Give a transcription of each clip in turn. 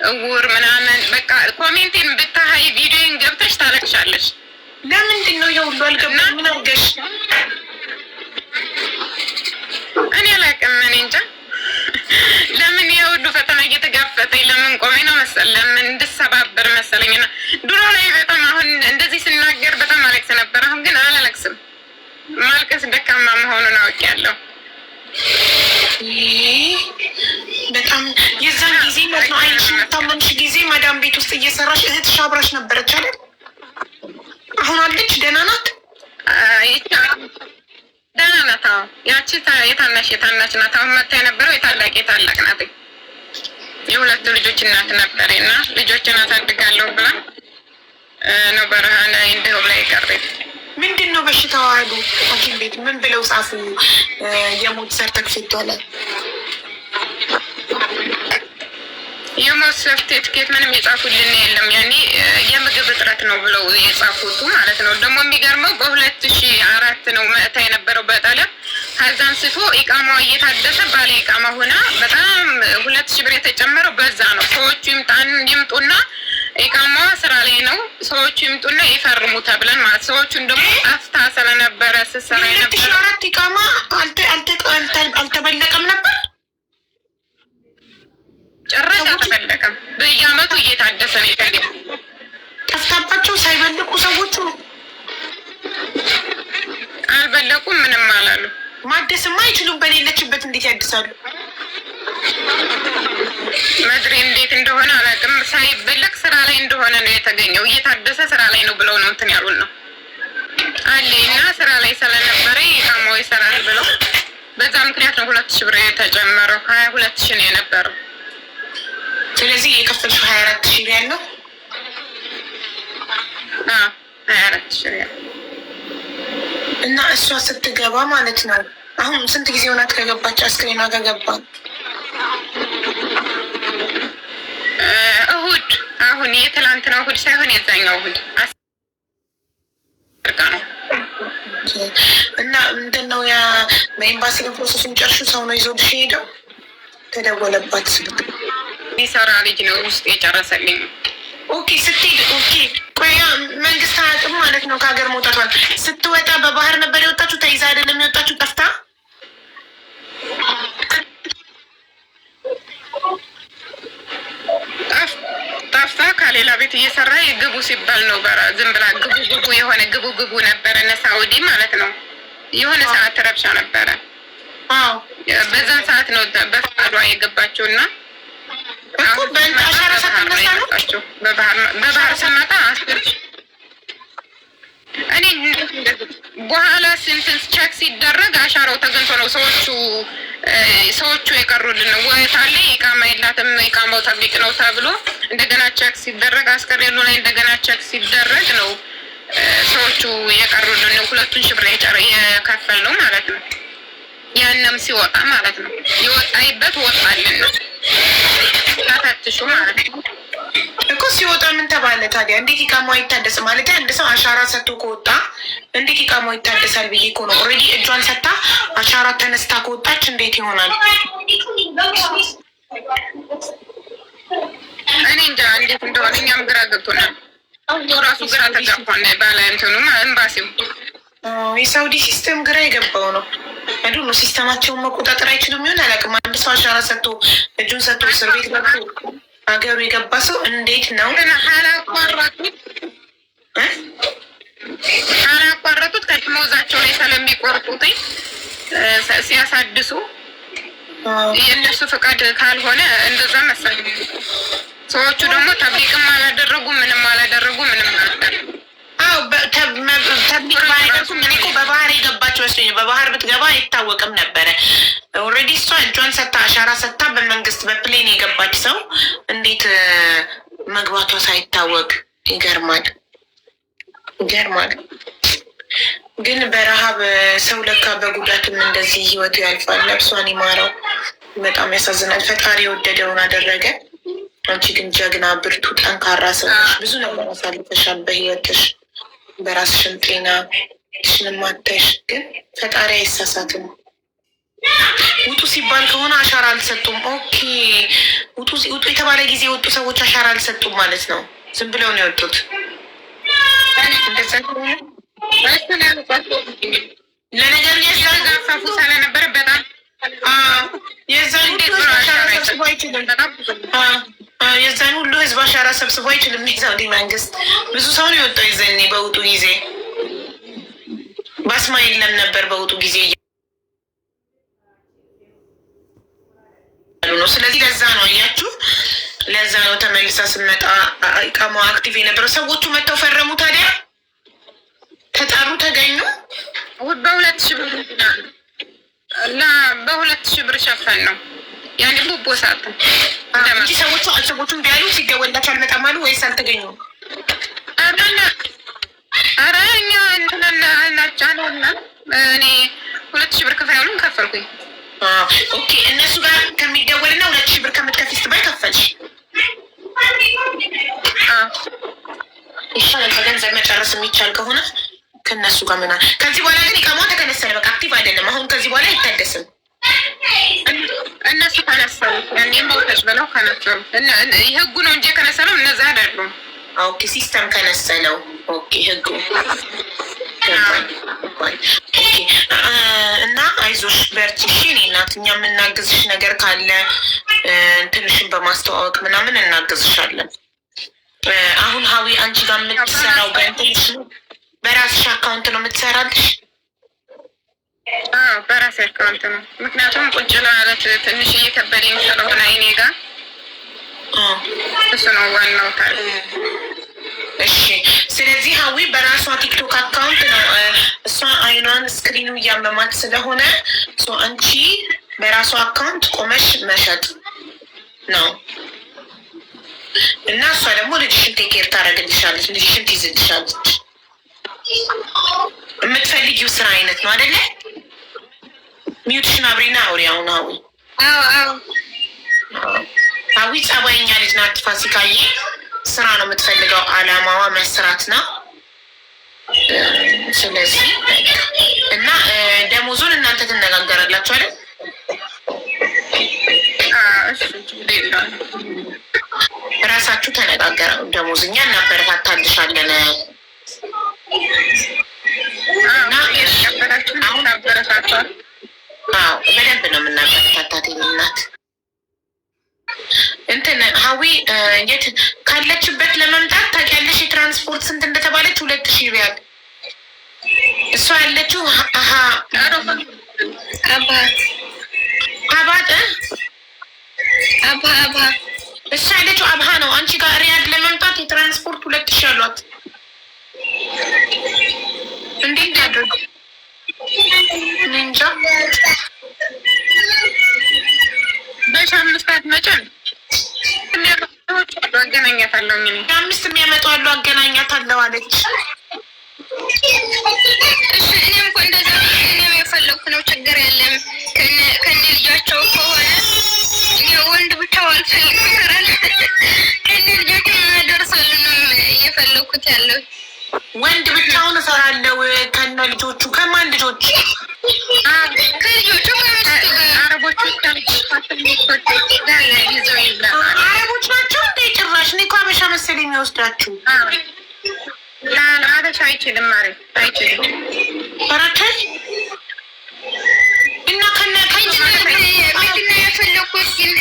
እውር ምናምን በቃ ኮሜንቴን ብታሀይ ቪዲዮን ገብተሽ ታለቅሻለሽ። ለምንድን ነው የሁሉ አልገባም? ምን አውገሽ? እኔ አላውቅም። እኔ እንጃ ለምን የሁሉ ፈተና እየተጋፈጠኝ ለምን ቆሜ ነው መሰል ለምን እንድሰባበር መሰለኝና ድሮ ላይ በጣም አሁን እንደዚህ ስናገር በጣም አለቅስ ነበር። አሁን ግን አላለቅስም። ማልቀስ ደካማ መሆኑን አውቄያለሁ። በጣም የዛን ጊዜ ማለት ነው አይንሽ የምታመምሽ ጊዜ ማዳም ቤት ውስጥ እየሰራሽ እህትሽ አብራሽ ነበረች አይደል? አሁን አለች? ደህና ናት? ደህና ናት። ያቺ የታናሽ ናት። አሁን መታ የነበረው የታላቅ ናት። የሁለት ልጆች እናት ነበር እና ልጆችን አሳድጋለሁ ብላ ነው በረሃ ላይ እንዲሁ ላይ ቀረች። ምንድን ነው በሽታው አሉ ሐኪም ቤት ምን ብለው ጻፉ? የሞት ሰርተፍኬት ላይ የሞት ሰርተፍኬት ምንም የጻፉልን የለም። ያኔ የምግብ እጥረት ነው ብለው የጻፉት ማለት ነው። ደግሞ የሚገርመው በ2004 ነው መእታ የነበረው በጣሊያን። ከዛ አንስቶ ኢቃማዋ እየታደሰ ባለ ኢቃማ ሆና በጣም 2000 ብር የተጨመረው በዛ ነው። ሰዎቹ ይምጡና ኢቃማዋ ስራ ላይ ነው፣ ሰዎቹ ይምጡና ይፈርሙ ተብለን ማለት ሰዎቹን ደግሞ አፍታ ስለነበረ ስሰራ ነበር። 2004 ኢቃማ አልተበለቀም ነበር ጭራሽ አልተበለቀም። በየአመቱ እየታደሰ ነው የተገኘ። ጠፍታባቸው ሳይበልቁ ሰዎቹ አልበለቁም፣ ምንም አላሉ። ማደስማ አይችሉም። በሌለችበት እንዴት ያድሳሉ? መድሬ እንዴት እንደሆነ አላውቅም። ሳይበለቅ ስራ ላይ እንደሆነ ነው የተገኘው። እየታደሰ ስራ ላይ ነው ብለው ነው እንትን ያሉን ነው አለ እና ስራ ላይ ስለነበረ ኢቃማው ይሰራል ብለው በዛ ምክንያት ነው 2000 ብር የተጨመረው። 22000 ነው የነበረው። ስለዚህ የከፈልሽው 24000 ሪያል ነው። 24000 ሪያል እና እሷ ስትገባ ማለት ነው። አሁን ስንት ጊዜ ሆናት ከገባች? አስክሬኗ ከገባ እሁድ፣ አሁን የትላንትና እሁድ ሳይሆን የዛኛው እሁድ ነው። እና ምንድን ነው ያ በኤምባሲ ፕሮሰሱን ጨርሹ ሰው ነው ይዞልሽ ሄደው ተደወለባት። የሚሰራ ልጅ ነው ውስጥ የጨረሰልኝ። ኦኬ ስትሄድ ኦኬ ቆያ መንግስት አያውቅም ማለት ነው ከሀገር መውጣቷን። ስትወጣ በባህር ነበር የወጣችሁ? ተይዛ አይደለም የወጣችሁ? ጠፍታ ከሌላ ቤት እየሰራ ግቡ ሲባል ነው ዝም ብላ ግቡ የሆነ ግቡ ነበረ። እነ ሳኡዲ ማለት ነው። የሆነ ሰዓት ረብሻ ነበረ። በዛን ሰዓት ነው በፍቃዷ የገባችው እና በባህር ስመጣ እኔ በኋላ ስንትን ቸክ ሲደረግ አሻራው ተገኝቶ ነው ሰዎቹ የቀሩልን ነው። ወታለ ኢቃማ የላትም ኢቃማው ተብሊቅ ነው ተብሎ እንደገና ቸክ ሲደረግ አስከሬኑ ላይ እንደገና ቸክ ሲደረግ ነው ሰዎቹ የቀሩልን ነው። 2000 ብር የከፈል ነው ማለት ነው። ያንም ሲወጣ ማለት ነው የወጣይበት ወጣልን ነው ታታትሹ ማለት ነው እኮ። ሲወጣ ምን ተባለ ታዲያ? እንዴት ኢቃማው ይታደስ ማለት? አንድ ሰው አሻራ ሰጥቶ ከወጣ እንዴት ኢቃማው ይታደሳል ብዬ እኮ ነው። ኦልሬዲ እጇን ሰጥታ አሻራ ተነስታ ከወጣች እንዴት ይሆናል? እኔ እንጃ እንዴት እንደሆነ እኛም ግራ ገብቶናል። ራሱ ግራ ተጋባን። ባለ እንትኑ ኤምባሲው የሳውዲ ሲስተም ግራ የገባው ነው። አይዶ ነው ሲስተማቸውን መቆጣጠር አይችሉም ይሆን አላውቅም። አንድ ሰው አሻራ ሰጥቶ እጁን ሰጥቶ እስር ቤት ገብቶ ሀገሩ የገባ ሰው እንዴት ነው አላቋረጡት? ከደሞዛቸው ላይ ስለሚቆርጡት ሲያሳድሱ የእነሱ ፍቃድ ካልሆነ እንደዛ መሰለኝ። ሰዎቹ ደግሞ ተብሊቅም አላደረጉ ምንም አላደረጉ ምንም አላደረጉ። ተብሊቅ ባይደርሱም እኔ እኮ በባህር የገባች መስሎኝ። በባህር ብትገባ አይታወቅም ነበረ። ኦልሬዲ እሷ እጇን ሰታ አሻራ ሰታ በመንግስት በፕሌን የገባች ሰው እንዴት መግባቷ ሳይታወቅ? ይገርማል። ግን በረሃብ ሰው ለካ በጉዳትም እንደዚህ ህይወቱ ያልፋል። ነፍሷን ይማረው። በጣም ያሳዝናል። ፈጣሪ የወደደውን አደረገ። አንቺ ግን ጀግና፣ ብርቱ፣ ጠንካራ ሰው ነሽ። ብዙ ነገር አሳልፈሻል በህይወትሽ። በራስሽን ጤና ሽንም አተሽ። ግን ፈጣሪ አይሳሳትም። ውጡ ሲባል ከሆነ አሻራ አልሰጡም። ኦኬ ውጡ ውጡ የተባለ ጊዜ የወጡ ሰዎች አሻራ አልሰጡም ማለት ነው። ዝም ብለው ነው የወጡት። ለነገሩ የዛዛፋፉ ስለነበረ በጣም የዛን ሁሉ ህዝብ አሻራ ሰብስቦ አይችልም። የሳውዲ መንግስት ብዙ ሰው ነው የወጣው ይዘኔ በውጡ ጊዜ ባስማ የለም ነበር በውጡ ጊዜ ነው። ስለዚህ ለዛ ነው እያችሁ ለዛ ነው ተመልሳ ስመጣ ኢቃማው አክቲቭ የነበረው። ሰዎቹ መጥተው ፈረሙ። ታዲያ ተጣሩ፣ ተገኙ። በ2000 ብር በ2000 ሸፈን ነው ያን ቡቦ ሰዓት እንጂ ሰዎቹ ቢያሉ ሲገወላቸው አልመጣም አሉ ወይስ አልተገኙም? ኧረ እኛ እንትናናጫለና እኔ 2000 ብር ክፍል ያሉን ከፈልኩኝ። ኦኬ እነሱ ጋር ከሚደወልና 2000 ብር ከምትከፍይ ስትባይ ከፈልሽ ይሻላል። በገንዘብ መጨረስ የሚቻል ከሆነ ከእነሱ ጋር ምናምን። ከዚህ በኋላ ግን ኢቃማው ተከነሰለ፣ በቃ አክቲቭ አይደለም። አሁን ከዚህ በኋላ አይታደስም። እነሱ ከነሰሉ እኔም ቦታች ብለው ከነሰሉ ህጉ ነው እንጂ ከነሰለው እነዛ አይደሉም። ኦኬ ሲስተም ከነሰለው። ኦኬ ህጉ እና አይዞሽ በርቺ እሺ። እኔ እናት እኛ የምናግዝሽ ነገር ካለ ትንሽን በማስተዋወቅ ምናምን እናግዝሻለን። አሁን ሀዊ አንቺ ጋር የምትሰራው በእንትንሽ በራስሽ አካውንት ነው የምትሰራልሽ? በራሴ አካውንት ነው። ምክንያቱም ቁጭ ለማለት ትንሽ እየከበደኝ ስለሆነ እኔ ጋር እሱ ነው ዋናው ታሪክ። እሺ ስለዚህ ሀዊ በራሷ ቲክቶክ አካውንት ነው እሷ አይኗን ስክሪኑ እያመማት ስለሆነ አንቺ በራሷ አካውንት ቆመሽ መሸጥ ነው እና እሷ ደግሞ ልጅሽን ቴኬር ታደርግልሻለች፣ ልጅሽን ትይዝልሻለች። የምትፈልጊው ስራ አይነት ነው አይደለ? ሚዩትሽን አብሪና አውሪ። አሁን ሀዊ ጸባይኛ ልጅ ናት። ፋሲካዬ ስራ ነው የምትፈልገው፣ አላማዋ መስራት ነው። ስለዚህ እና ደሞዙን እናንተ ትነጋገራላችሁ አይደል? ራሳችሁ ተነጋገረ። ደሞዝ እኛ እናበረታታልሻለን እና አሁን አበረታቷል። በደንብ ነው የምናበረታታት እናት። እንትን ሀዊ የት ካለችበት ለመምጣት ታውቂያለሽ? የትራንስፖርት ስንት እንደተባለች 2000 ሪያል። እሷ ያለችው አባ እሷ ያለችው አብሃ ነው። አንቺ ጋር ሪያድ ለመምጣት የትራንስፖርት 2000 አሏት። እንዴት ያደርጉ እንጃ። በ5 መጨን አገናኛታለሁ። 5 የሚያመጡ አሉ፣ አገናኛታለሁ አለች። እኔም እኮ እንደዛ እኔም የፈለኩ ነው። ችግር የለም ከኔ ልጃቸው ከሆነ ወንድ ብቻ አልፈልግ ይሰራል። ከኔ ልጃቸው ያደርሳሉ ነው እየፈለኩት ያለው። ወንድ ብቻውን እሰራለሁ ከነ ልጆቹ። ከማን ልጆች? ከልጆቹ አረቦቹ አረቦች ናቸው እንደ ጭራሽ። እኔ እኮ አበሻ መሰለኝ የሚወስዳችሁ። አበሻ አይችልም ማለት አይችልም። አራታይ እና ምንድን ነው የፈለኩት ግን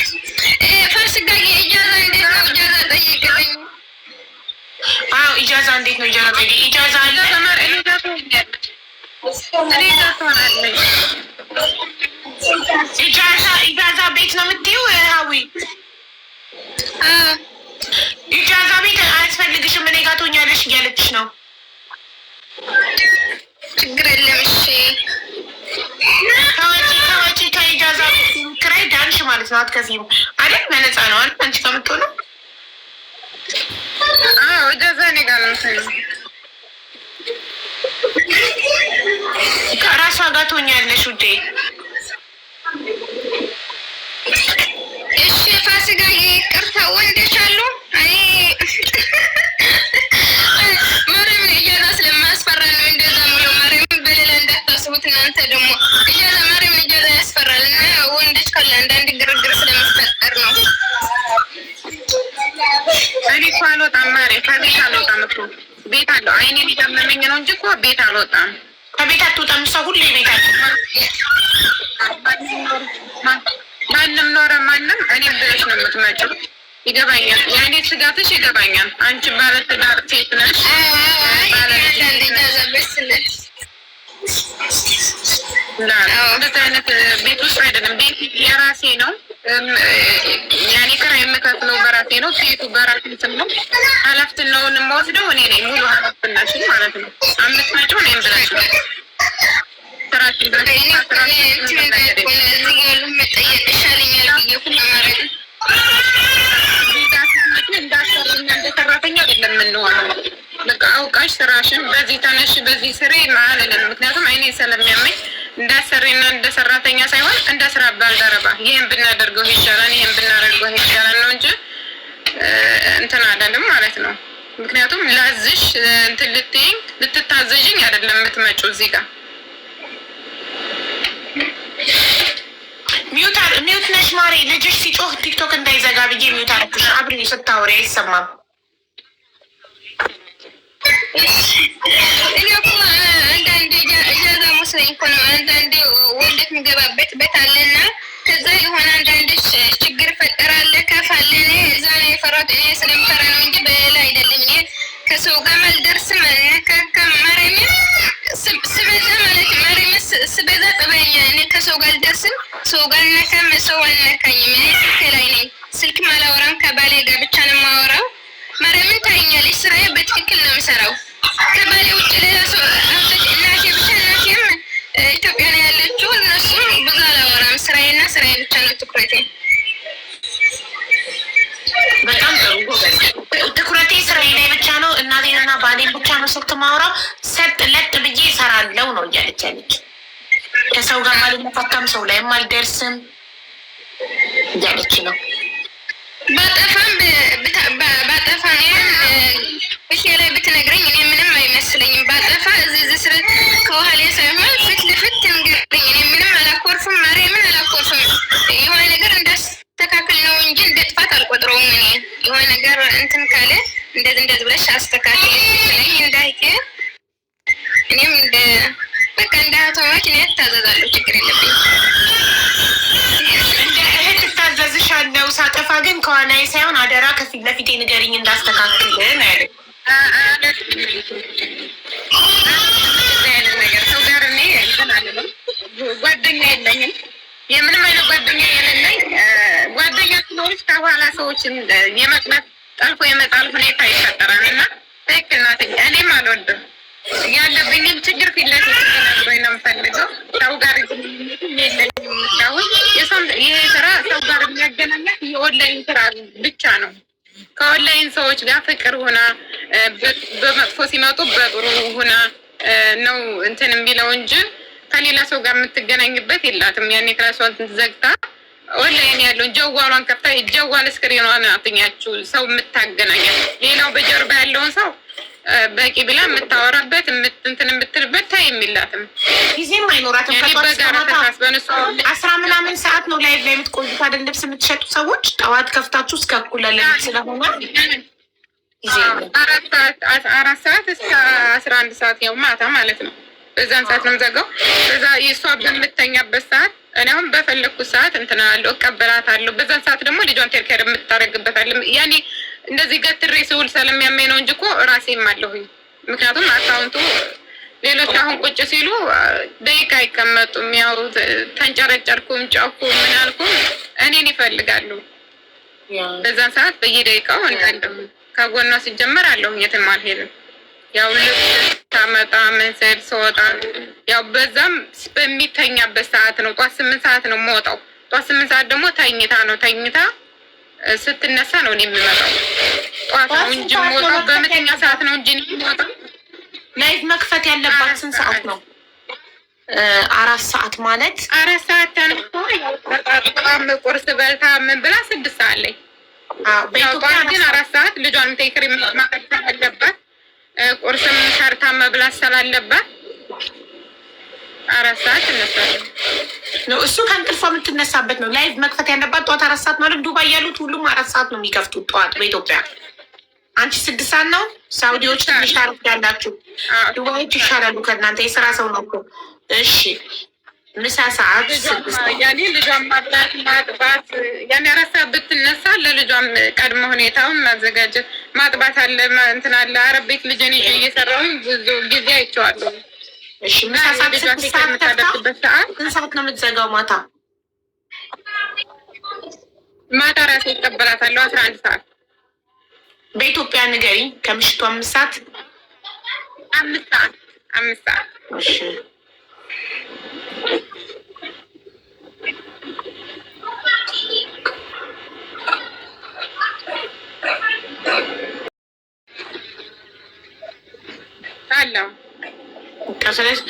ፈርስ ጋር ኢጃዛ እንዴት ነው? ኢጃዛ ጠይቅልኝ። ኢጃዛ እንዴት ነው? ኢጃዛ ጠይቅ። ኢጃዛ አለ ኢጃዛ ቤት ነው የምትይው ሀዊ? ኢጃዛ ቤት አያስፈልግሽም፣ እኔ ጋር ትሆኛለሽ እያለችሽ ነው። ችግር የለም እሺ። ከወጪ ከኢጃዛ ክራይ ዳንሽ ማለት ነው። አትከፊም አይደል? በነፃ ነው አይደል? አንቺ ከምትሆነው ኢጃዛ እኔ ጋር ነው። ከራሷ ጋር ትሆኛለሽ ውዴ። እሺ ፋሲካ ይቅርታ ወንዶች አሉ። ማርያም ኢጃዛ ስለማያስፈራ ነው እንደዛ ብሎ ማርያም በሌላ እንዳታስቡት እናንተ ደግሞ ኢጃዛ ማርያም ኢጃዛ ያስፈራል እና ወንዶች ካለ አንዳንድ ግርግር ስለሚፈጠር ነው። እኔ እኮ አልወጣም ማሬ፣ ከቤት አልወጣም እኮ ቤት አለው። አይኔ ሊታመመኝ ነው እንጂ እኮ ቤት አልወጣም። ከቤት አትወጣም? ሰው ሁሉ ቤት ማንም ኖረ ማንም እኔም ብለሽ ነው የምትመጪው። ይገባኛል፣ የእኔ ስጋትሽ ይገባኛል። አንቺ ባለትዳር ሴት ነሽ። እንደዚህ አይነት ቤት ውስጥ አይደለም። ቤት የራሴ ነው። ያኔ ክራይ የምከፍለው በራሴ ነው። ቤቱ በራሴ ስም ነው። ኃላፊነቱን የምወስደው እኔ ነኝ። ሙሉ ኃላፊነቱን ማለት ነው። የምትመጪው እኔም ብለሽ ነው። ስራችን እንደሰራተኛ አይደለም የምንሆነው። በቃ አውቃሽ ስራሽን በዚህ ተነሽ በዚህ ስሬ ማለለን። ምክንያቱም አይኔ ስለሚያመኝ እንዳሰሪና እንደ ሰራተኛ ሳይሆን እንደ ስራ ባልደረባ ይህን ብናደርገው ይሻላል፣ ይህን ብናደርገው ይሻላል ነው እንጂ እንትን አይደለም ማለት ነው። ምክንያቱም ላዝሽ እንትን ልትይኝ ልትታዘዥኝ አይደለም የምትመጪው እዚህ ጋር። ሚዩት ነሽ ማሬ። ልጅሽ ሲጮህ ቲክቶክ እንዳይዘጋ ብዬ ሚዩት አልኩሽ። አብሪ ስታወሪ አይሰማም። እኔ እኮ አንዳንዴ እጃዛ መስለኝ እኮ ነው። አንዳንዴ ወንደት የሚገባበት ቤት አለና ከዛ የሆነ አንዳንድ ችግር ፈጠራለ ከፋለን እዛ ነው የፈራሁት። እኔ ስለምፈራ ነው እንጂ በሌላ አይደለም። እኔ ከሰው ጋር አልደርስም። ማርያም ስበዛ ማለት ማርያም ስበዛ ጠበኛ። እኔ ከሰው ጋር አልደርስም። ሰው ጋር ነካም ሰው አልነካኝም። እኔ ስልክ ላይ ነኝ። ስልክ ማላወራም። ከባሌ ጋር ብቻ ነው የማወራው። ማርያምን ታይኛለች። ስራዬ በትክክል ነው የምሰራው። ከባሌ ውጭ ሌላ ሰው እናቴ ብቻ እናቴም ኢትዮጵያ ነው ያለችው። እነሱም ብዙ አላወራም። ስራዬና ስራዬ ብቻ ነው ትኩረቴ። በጣም ጥሩ። ትኩረቴ ስራዬ ላይ ብቻ ነው። እናቴንና ባሌን ብቻ ነው ስልክ ማውራው። ሰጥ ለጥ ብዬ እሰራለሁ ነው እያለች ያለች። ከሰው ጋር አልነካካም፣ ሰው ላይም አልደርስም እያለች ነው። ባጠፋ እሺ ላይ ብትነግረኝ እኔ ምንም አይመስለኝም። ባጠፋ እዚህ ስር ከኋላ ሳይሆን ፊት ለፊት ትንገረኝ። እኔ ምንም አላኮርፍም። ማርያምን አላኮርፍም። የሆነ ነገር እንዳስተካክል ነው እንጂ እንደ ጥፋት አልቆጥረውም። እኔ የሆነ ነገር እንትን ካለ እንደዚህ ብለሽ አስተካክል ላይ እንዳይቀ እኔም እንደ በቃ እንደ አውቶማቲክ ነው ታዘዛለሁ። ችግር የለብኝም። ታዘዝሻለሁ። ሳጠፋ ግን ከኋላዬ ሳይሆን አደራ ከፊት ለፊቴ ንገሪኝ እንዳስተካክል ነው ያለኝ። ሰው ጋር እኔ ጓደኛ የለኝም። የምንም አይነት ጓደኛ የሌለኝ። ጓደኛ ስለሆነች ከኋላ ሰዎችን የመቅረት ጠልፎ የመጣል ሁኔታ ይፈጠራል እና ትክክል ናት። እኔም አልወድም። ያለብኝም ችግር ፊት ለፊት ነግሮኝ ነው የምፈልገው። ሰው ጋር የለኝም። አሁን ይሄ ስራ ሰው ጋር የሚያገናኛት የኦንላይን ስራ ብቻ ነው። ከኦንላይን ሰዎች ጋር ፍቅር ሆና በመጥፎ ሲመጡ በጥሩ ሆና ነው እንትን የሚለው እንጂ ከሌላ ሰው ጋር የምትገናኝበት የላትም። ያኔ ክላሷን ዘግታ ኦንላይን ያለውን ጀዋሏን ከፍታ ጀዋል ስክሪኗን አትኛችሁ ሰው የምታገናኛት። ሌላው በጀርባ ያለውን ሰው በቂ ብላ የምታወራበት እንትን የምትልበት ታይም የላትም። ጊዜም አይኖራትም። በጋራ ተሳስበን እሷ 10 ምናምን ሰዓት ነው ላይቭ ላይ የምትቆዩት አይደል? ልብስ የምትሸጡ ሰዎች ጠዋት ከፍታችሁ እስከ እኩለ ሌሊት ስለሆነ 4 ሰዓት እስከ 11 ሰዓት ያው ማታ ማለት ነው። በዛን ሰዓት ነው ዘጋው። በዛ የእሷ በምተኛበት ሰዓት እኔ አሁን በፈለግኩት ሰዓት እንትን አለው እቀበላታለሁ። በዛን ሰዓት ደግሞ ልጇን ቴርኬር የምታደርግበታለሁ። ያኔ እንደዚህ ገትሬ ስውል ስለሚያመኝ ነው እንጂ እኮ ራሴም አለሁኝ። ምክንያቱም አካውንቱ ሌሎች አሁን ቁጭ ሲሉ ደቂቃ አይቀመጡም። ያው ተንጨረጨርኩም ጨኩ ምን አልኩም እኔን ይፈልጋሉ። በዛን ሰዓት በየደቂቃው እንዳለሁ ከጎኗ ሲጀመር አለሁኝ። የትም አልሄድም። ያው ልብስ ታመጣ መንሰድ ስወጣ ያው በዛም በሚተኛበት ሰዓት ነው። ጧት 8 ሰዓት ነው የምወጣው። ጧት 8 ሰዓት ደግሞ ተኝታ ስትነሳ ነው እኔ የምመጣው። ጧት ነው እንጂ የምወጣው በመተኛ ሰዓት ነው እንጂ የምወጣው። ላይቭ መክፈት ያለባት ስንት ሰዓት ነው? 4 ሰዓት ማለት 4 ሰዓት ተነስቶ ያው ቁርስ በልታ ምን ብላ 6 ሰዓት ላይ በኢትዮጵያ ግን 4 ሰዓት ልጇን ቴክሪ ማቀፍ አለባት። ቁርስም ሰርታ መብላት ስላለባት 4 ሰዓት ትነሳለች። እሱ ከእንቅልፏ የምትነሳበት ነው። ላይቭ መክፈት ያለባት ጠዋት 4 ሰዓት ማለት ዱባይ ያሉት ሁሉም 4 ሰዓት ነው የሚከፍቱት ጠዋት በኢትዮጵያ። አንቺ 6 ሰዓት ነው። ሳውዲዎች ትንሽ ታረፍዳላችሁ። ዱባዮች ይሻላሉ ከእናንተ የስራ ሰው ነው እኮ። እሺ ምሳ ሰዓት 6 ያኔ ልጇን ማጥባት ያኔ አራሳ ብትነሳ ለልጇም ቀድሞ ሁኔታውን ማዘጋጀት ማጥባት አለ እንትን አለ። አረብ ቤት ልጅን ይዤ እየሰራሁኝ ብዙ ጊዜ አይቼዋለሁ። እሺ ምሳ ሰዓት 6 ሰዓት የምታደርግበት ሰዓት ስንት ሰዓት ነው የምትዘጋው? ማታ ራሴ ይቀበላታለሁ 11 ሰዓት በኢትዮጵያ ንገሪኝ። ከምሽቱ 5 ሰዓት 5 ሰዓት። እሺ አለው። ስለዚህ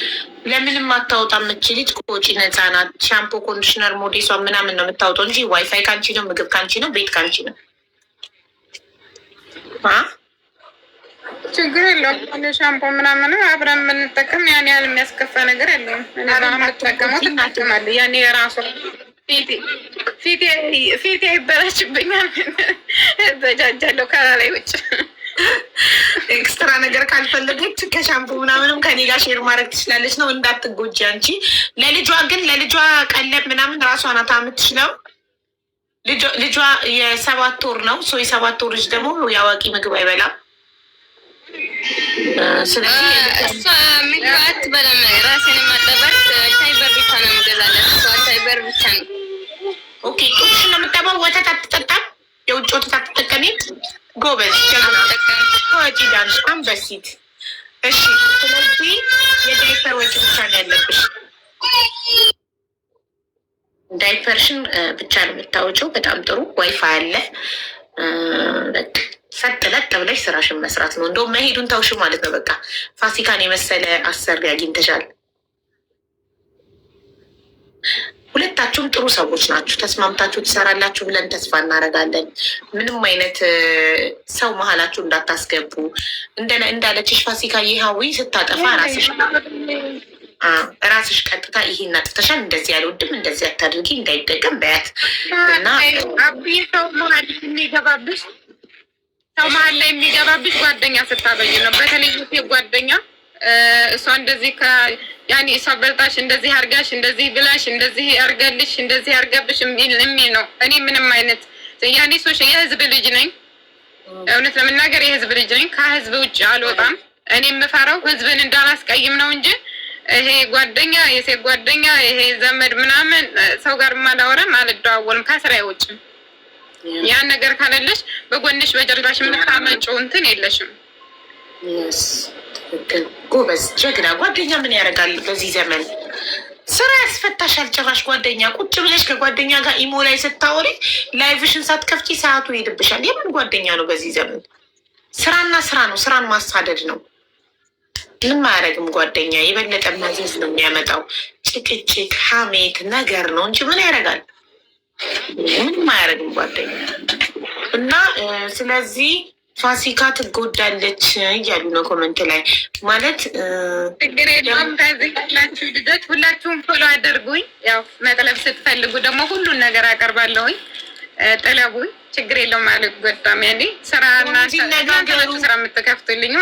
ለምንም አታወጣ የምትችልት ከውጪ ነፃ ናት። ሻምፖ፣ ኮንዲሽነር፣ ሞዴሷ ምናምን ነው የምታወጣው እንጂ ዋይፋይ ካንቺ ነው፣ ምግብ ካንቺ ነው፣ ቤት ካንቺ ነው። ችግር የለውም። ሻምፖ ምናምን አብረን የምንጠቀም ያን ያህል የሚያስከፋ ነገር የለውም። የምጠቀመው ትጠቀማለ። ያኔ የራሱ ፊቴ ይበላሽብኛል በጃጃለሁ ከላይ ውጭ ኤክስትራ ነገር ካልፈለገች ከሻምፑ ምናምንም ከኔ ጋር ሼር ማድረግ ትችላለች። ነው እንዳትጎጂ አንቺ። ለልጇ ግን ለልጇ ቀለብ ምናምን ራሷ ናት የምትችለው። ልጇ የ7 ወር ነው። የ7 ወር ልጅ ደግሞ የአዋቂ ምግብ አይበላም። ስለዚህ እሷ ምግብ አትበላም። ራሴን ማጠባት ታይበር ብቻ ነው የምገዛላት። እሷ ታይበር ብቻ ነው። ኦኬ ጡትሽ ነው የምጠባው። ወተት አትጠጣም? የውጭ ወተት አትጠቀሚም? ጎበዝ ጀግና ወጪ ዳንሽ አንበሲት። እሺ ስለዚህ የዳይፐር ወጪ ብቻ ነው ያለብሽ። ዳይፐርሽን ብቻ ነው የምታወጪው። በጣም ጥሩ። ዋይፋይ አለ። ሰጥ ለጥ ብለሽ ስራሽን መስራት ነው። እንደውም መሄዱን ተውሽ ማለት ነው። በቃ ፋሲካን የመሰለ አሰሪ አግኝተሻል። ሁለታችሁም ጥሩ ሰዎች ናችሁ። ተስማምታችሁ ትሰራላችሁ ብለን ተስፋ እናደርጋለን። ምንም አይነት ሰው መሀላችሁ እንዳታስገቡ። እንዳለችሽ ፋሲካ ይሃዊ ስታጠፋ ራስሽ ቀጥታ ይሄን አጥፍተሻል፣ እንደዚህ ያልወድም እንደዚህ አታድርጊ እንዳይደገም በያት እና ሰው መሀል የሚገባብሽ ሰው መሀል ላይ የሚገባብሽ ጓደኛ ስታበይ ነው። በተለይ ጓደኛ እሷ እንደዚህ ያኔ እሷ በልጣሽ እንደዚህ አርጋሽ እንደዚህ ብላሽ እንደዚህ አርገልሽ እንደዚህ አርገብሽ የሚል ነው። እኔ ምንም አይነት ያኔ የህዝብ ልጅ ነኝ። እውነት ለመናገር የህዝብ ልጅ ነኝ። ከህዝብ ውጭ አልወጣም። እኔ የምፈራው ህዝብን እንዳላስቀይም ነው እንጂ ይሄ ጓደኛ የሴት ጓደኛ ይሄ ዘመድ ምናምን ሰው ጋር ማላወራም አልደዋወልም ከስራዬ ውጭ። ያን ነገር ካለለሽ በጎንሽ በጀርባሽ የምታመጪው እንትን የለሽም። ጎበዝ ጀግና። ጓደኛ ምን ያደርጋል በዚህ ዘመን? ስራ ያስፈታሻል። ጭራሽ ጓደኛ ቁጭ ብለሽ ከጓደኛ ጋር ኢሞ ላይ ስታወሪ ላይቭሽን ሳትከፍቺ ሰዓቱ ይሄድብሻል። የምን ጓደኛ ነው በዚህ ዘመን? ስራና ስራ ነው። ስራን ማሳደድ ነው። ምንም አያደርግም ጓደኛ። የበለጠ ማዘዝ ነው የሚያመጣው። ጭቅጭቅ፣ ሀሜት ነገር ነው እንጂ ምን ያደርጋል? ምንም አያደርግም ጓደኛ። እና ስለዚህ ፋሲካ ትጎዳለች እያሉ ነው ኮመንት ላይ። ማለት ችግር የለውም። ከዚህ ያላችሁ ልጆች ሁላችሁም ፎሎ አድርጉኝ። ያው መጥለብ ስትፈልጉ ደግሞ ሁሉን ነገር አቀርባለሁኝ። ጥለቡኝ፣ ችግር የለውም። አልጎዳም። ያኔ ስራና ስራ የምትከፍቱልኝ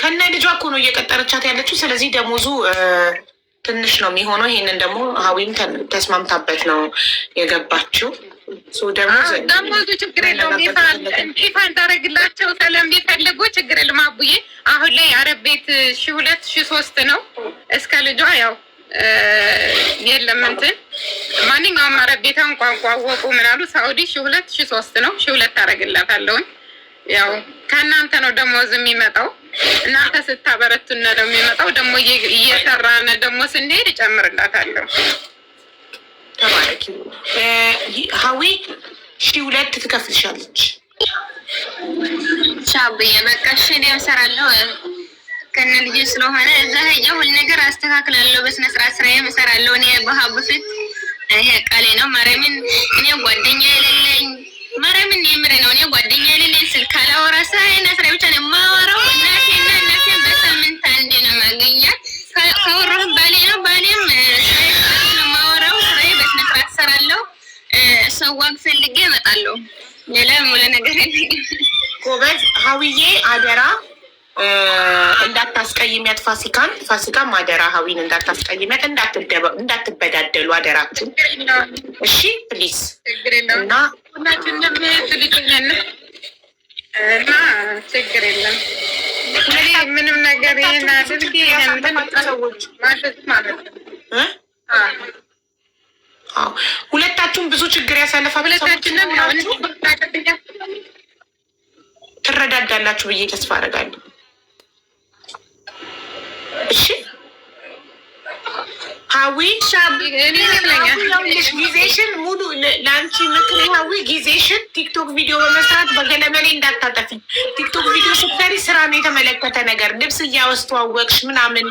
ከነ ልጇ እኮ ነው እየቀጠረቻት ያለችው። ስለዚህ ደሞዙ ትንሽ ነው የሚሆነው። ይሄንን ደግሞ ሀዊም ተስማምታበት ነው የገባችው። ደሞዙ ችግር የለውም። ይፋ እንዳደረግላቸው ስለሚፈልጉ ችግር የለም። አቡዬ አሁን ላይ አረብ ቤት 1,200 1,300 ነው እስከ ልጇ ያው የለም እንትን ማንኛውም አረብ ቤታን ቋንቋ አወቁ ምናሉ ሳኡዲ 1,200 1,300 ነው። 1,200 አደረግላታለሁኝ። ያው ከእናንተ ነው ደሞዝ የሚመጣው። እናንተ ስታበረቱነ ነው የሚመጣው። ደግሞ እየሰራነ ደግሞ ስንሄድ እጨምርላታለሁ። ተባረኪ ሀዊ 1,200 ትከፍልሻለች። ሻብዬ በቃ እሺ እኔ እሰራለሁ ከነ ልጅ ስለሆነ እዛ ሄጄ ሁሉ ነገር አስተካክላለሁ። በስነ ስርዓት ስራዬን እሰራለሁ። እኔ በሀቡ ፊት ይሄ ቃሌ ነው። ማርያምን እኔ ጓደኛ የሌለኝ ማርያምን የምሬ ነው። እኔ ጓደኛ የሌለኝ ስልክ አላወራ ስራዬን ስራ ብቻ ነው የማወራው። እናቴን በሳምንት አንዴ ነው የማገኛት። ከወራሁ ባሌ ነው ባሌም ሰራለሁ። ሰዋግ ፈልጌ እመጣለሁ። ሌላ ሙሉ ነገር የለኝም። ጎበዝ ሀዊዬ አደራ እንዳታስቀይሚያት ፋሲካም አደራ ሀዊን እንዳታስቀይሚያት፣ እንዳትበዳደሉ አደራችሁ። እሺ ፕሊዝ። እና ሁላችንም ትልቅኛን እና ችግር የለም ምንም ነገር ይሄን አድርጊ ሰዎች ማለት ማለት ነው። ሁለታችሁም ብዙ ችግር ያሳለፋችሁ ትረዳዳላችሁ ብዬ ተስፋ አደርጋለሁ። እሺ ሀዊ ጊዜሽን ሙሉ ለአንቺ ምክር ሀዊ ጊዜሽን ቲክቶክ ቪዲዮ በመስራት በገለመሌ እንዳታጠፊ። ቲክቶክ ቪዲዮ ስትሰሪ ስራ ነው የተመለከተ ነገር፣ ልብስ እያስተዋወቅሽ ምናምን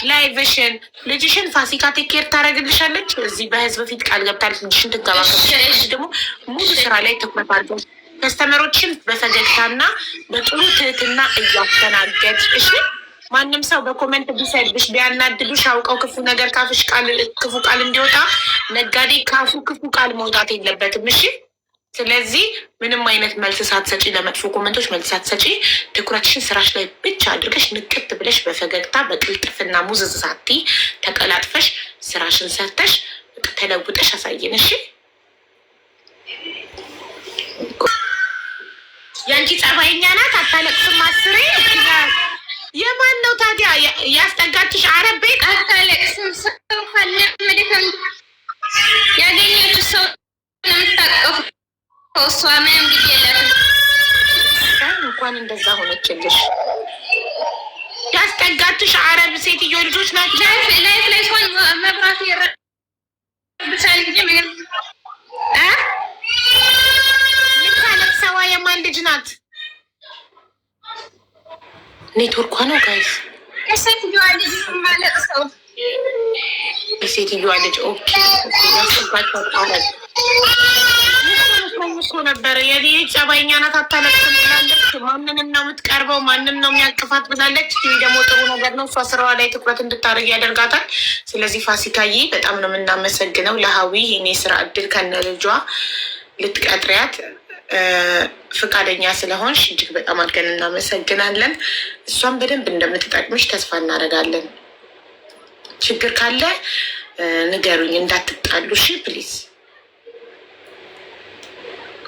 ላይቭሽን ልጅሽን ፋሲካ ቴኬር ታደርግልሻለች። እዚህ በህዝብ ፊት ቃል ገብታለች። ልጅሽን ትንከባከብልሽ። ደግሞ ሙሉ ስራ ላይ ትኩረት አድርገሽ ከስተመሮችን በፈገግታና በጥሩ ትህትና እያስተናገድሽ። እሺ ማንም ሰው በኮመንት ቢሰድብሽ ቢያናድዱሽ አውቀው ክፉ ነገር ካፍሽ ክፉ ቃል እንዲወጣ ነጋዴ ካፉ ክፉ ቃል መውጣት የለበትም። እሺ ስለዚህ ምንም አይነት መልስ ሳትሰጪ፣ ለመጥፎ ኮመንቶች መልስ ሳትሰጪ ትኩረትሽን ስራሽ ላይ ብቻ አድርገሽ ንቅት ብለሽ በፈገግታ በቅልጥፍና ሙዝዝ ሳትይ ተቀላጥፈሽ ስራሽን ሰርተሽ ተለውጠሽ አሳየን። እሺ ያንቺ ጸባይኛ ናት፣ አታለቅስም። አስሬ የማን ነው ታዲያ ያስጠጋችሽ? አረብ ቤት አታለቅስም። ሰው ካለ መደከም ያገኘችው ሰው ለምታቀፉ እሷ ምንም ግድ የለትም። እንኳን እንደዛ ሆነችልሽ። ያስጠጋችሽ አረብ ሴትዮ ልጆች ናቸው። ላይፍ ላይ ሲሆን መብራት ይረብሻል ጊዜ ምንም ልታለቅሰዋ የማን ልጅ ናት? ኔትወርኳ ነው ጋይስ። የሴትዮዋ ልጅ ማለት ሰው የሴትዮዋ ልጅ ኦኬ። ያስባቸው ቃላት እኮ ነበረ የኔ ጸባይኛ ናት፣ አታለቅስም ብላለች። ማንንም ነው የምትቀርበው፣ ማንም ነው የሚያቅፋት ብላለች። ይህ ደግሞ ጥሩ ነገር ነው። እሷ ስራዋ ላይ ትኩረት እንድታደርግ ያደርጋታል። ስለዚህ ፋሲካዬ በጣም ነው የምናመሰግነው። ለሀዊ ይሄኔ ስራ እድል ከነ ልጇ ልትቀጥሪያት ፍቃደኛ ስለሆንሽ እጅግ በጣም አድርገን እናመሰግናለን። እሷን በደንብ እንደምትጠቅምሽ ተስፋ እናደርጋለን። ችግር ካለ ንገሩኝ፣ እንዳትጣሉ እሺ ፕሊዝ።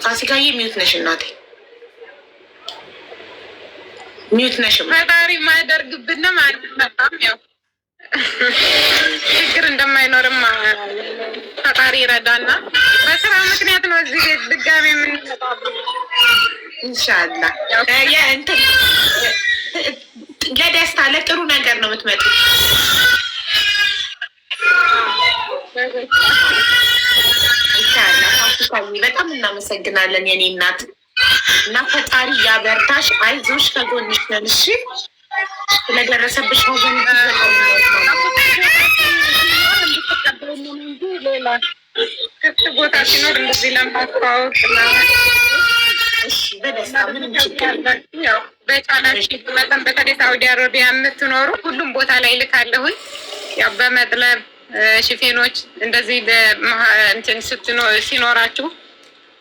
ፋሲካዬ ሚዩት ነሽ እናቴ፣ ሚዩት ነሽ። ፈጣሪ ማያደርግብንም አንመጣም። ያው ችግር እንደማይኖርም ፈጣሪ ይረዳና በስራ ምክንያት ነው እዚህ ቤት ድጋሚ የምንመጣው። ኢንሻላህ እንትን ለደስታ ለጥሩ ነገር ነው የምትመጡት። በጣም እናመሰግናለን የኔ እናት እና ፈጣሪ ያበርታሽ፣ አይዞሽ፣ ከጎንሽ ነን። እሺ ስለደረሰብሽ ሀዘን ክፍት ቦታ ሲኖር እንደዚህ ለማስተዋወቅ በደስታ ምንም ችግር በቻላችሁ መጠን በተለይ ሳውዲ አረቢያ የምትኖሩ ሁሉም ቦታ ላይ ልካለሁኝ። ያው በመጥለብ ሽፌኖች እንደዚህ እንትን ሲኖራችሁ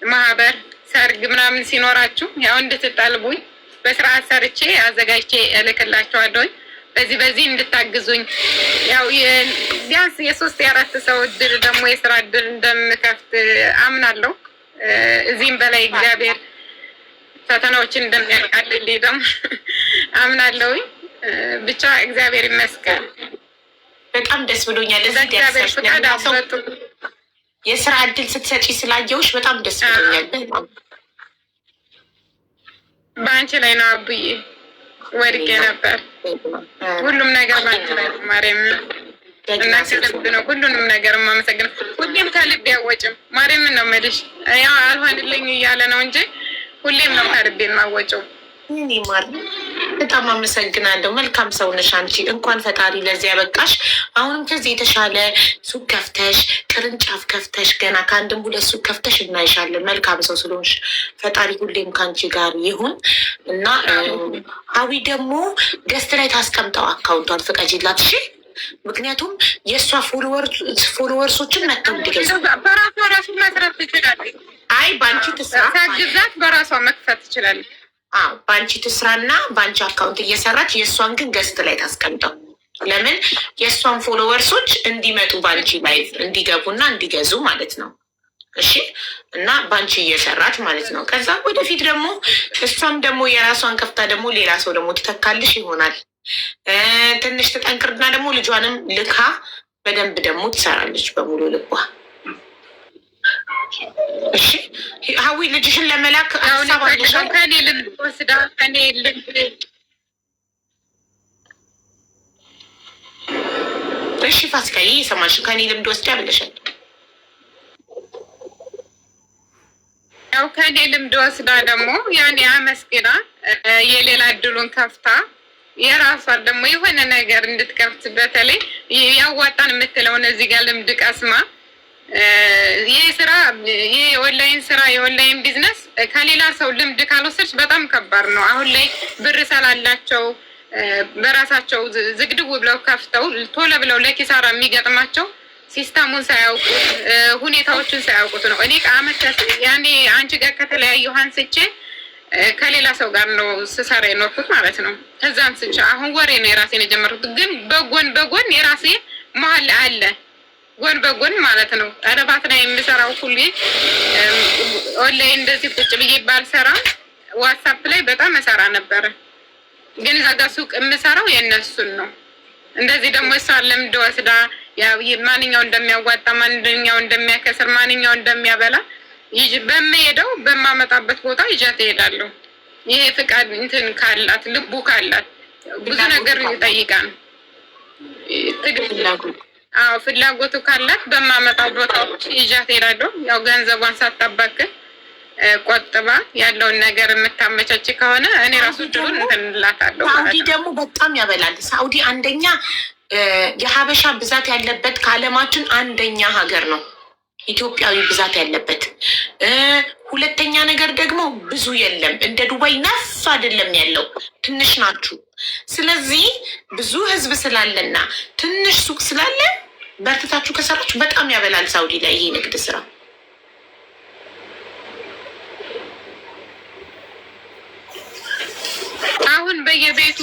ማህበር ሰርግ ምናምን ሲኖራችሁ ያው እንድትጠልቡኝ በስርዓት ሰርቼ አዘጋጅቼ እልክላችኋለሁኝ። በዚህ እንድታግዙኝ ያው ቢያንስ የ3-4 ሰው እድል ደግሞ የስራ እድል እንደምከፍት አምናለሁ። እዚህም በላይ እግዚአብሔር ፈተናዎችን እንደሚያቃልልኝ ደግሞ አምናለሁኝ። ብቻ እግዚአብሔር ይመስገን። በጣም ደስ ብሎኛል። የስራ እድል ስትሰጪ ስላየውሽ በጣም ደስ ብሎኛል። በአንቺ ላይ ነው አብዬ፣ ወድቄ ነበር። ሁሉም ነገር በአንቺ ላይ ነው ማርያም። እና ከልብ ነው ሁሉንም ነገር የማመሰግነው። ሁሌም ከልብ ያወጭም ማርያምን ነው የምልሽ። ያው አልሆንልኝ እያለ ነው እንጂ ሁሌም ነው ከልቤ የማወጨው። እኔ ማር በጣም አመሰግናለሁ። መልካም ሰው ነሽ አንቺ። እንኳን ፈጣሪ ለዚህ ያበቃሽ። አሁንም ከዚህ የተሻለ ሱቅ ከፍተሽ ቅርንጫፍ ከፍተሽ ገና ከአንድም 2 ሱቅ ከፍተሽ እናይሻለን። መልካም ሰው ስለሆንሽ ፈጣሪ ሁሌም ከአንቺ ጋር ይሁን እና ሀዊ ደግሞ ገስት ላይ ታስቀምጠው አካውንቷን ፍቀጂላት እሺ። ምክንያቱም የእሷ ፎሎወርሶችን መጥተው እንዲገዙ በራሷ ራሱ መስራት ትችላለች። አይ በአንቺ ትስራ ግዛት በራሷ መክፈት ትችላለች። በአንቺ ትስራና በአንቺ አካውንት እየሰራች የእሷን ግን ገስት ላይ ታስቀምጠው። ለምን የእሷን ፎሎወርሶች እንዲመጡ በአንቺ ላይፍ እንዲገቡና እንዲገዙ ማለት ነው። እሺ እና በአንቺ እየሰራች ማለት ነው። ከዛ ወደፊት ደግሞ እሷም ደግሞ የራሷን ከፍታ ደግሞ ሌላ ሰው ደግሞ ትተካልሽ ይሆናል። ትንሽ ትጠንክርና ደግሞ ልጇንም ልካ በደንብ ደግሞ ትሰራለች በሙሉ ልቧ። እሺ ሀዊ ልጅሽን ለመላክ ሀሳብ አለሽ? ከኔ ልምድ ወስዳ ከኔ ልምድ እሺ ፋሲካዬ የሰማሽ ከኔ ልምድ ወስዳ ብለሻል። ያው ከኔ ልምድ ወስዳ ደግሞ ያኔ አመስግና የሌላ እድሉን ከፍታ የራሷን ደግሞ የሆነ ነገር እንድትከፍት በተለይ ያዋጣን የምትለውን እዚህ ጋር ልምድ ቀስማ ይህ ስራ ይህ የኦንላይን ስራ የኦንላይን ቢዝነስ ከሌላ ሰው ልምድ ካልወሰድሽ በጣም ከባድ ነው። አሁን ላይ ብር ስላላቸው በራሳቸው ዝግድው ብለው ከፍተው ቶሎ ብለው ለኪሳራ የሚገጥማቸው ሲስተሙን ሳያውቁት ሁኔታዎችን ሳያውቁት ነው። እኔ ከአመት ያኔ አንቺ ጋር ከተለያየሁ አንስቼ ከሌላ ሰው ጋር ነው ስሰራ የኖርኩት ማለት ነው። ከዛ አንስቼ አሁን ወሬ ነው የራሴን የጀመርኩት። ግን በጎን የራሴ መሀል አለ ጎን በጎን ማለት ነው። አረባት ላይ የምሰራው ሁሌ ኦንላይን እንደዚህ ቁጭ ብዬ ባልሰራ ዋትሳፕ ላይ በጣም እሰራ ነበረ። ግን እዛ ጋር ሱቅ የምሰራው የእነሱን ነው። እንደዚህ ደግሞ እሷን ልምድ ወስዳ ማንኛው እንደሚያዋጣ ማንኛው እንደሚያከስር ማንኛው እንደሚያበላ በምሄደው በማመጣበት ቦታ ይዣት እሄዳለሁ። ይሄ ፍቃድ እንትን ካላት ልቡ ካላት ብዙ ነገር ይጠይቃል። ፍላጎቱ ካላት በማመጣው ቦታዎች ይዣት እሄዳለሁ። ያው ገንዘቧን ሳታባክን ቆጥባ ያለውን ነገር የምታመቻች ከሆነ እኔ ራሱ ድሩን እንትንላታለሁ። ሳኡዲ ደግሞ በጣም ያበላል። ሳኡዲ አንደኛ የሀበሻ ብዛት ያለበት ከዓለማችን አንደኛ ሀገር ነው። ኢትዮጵያዊ ብዛት ያለበት። ሁለተኛ ነገር ደግሞ ብዙ የለም። እንደ ዱባይ ነፍ አይደለም ያለው፣ ትንሽ ናችሁ። ስለዚህ ብዙ ህዝብ ስላለና ትንሽ ሱቅ ስላለ በርትታችሁ ከሰራችሁ በጣም ያበላል ሳኡዲ ላይ ይሄ ንግድ ስራ። አሁን በየቤቱ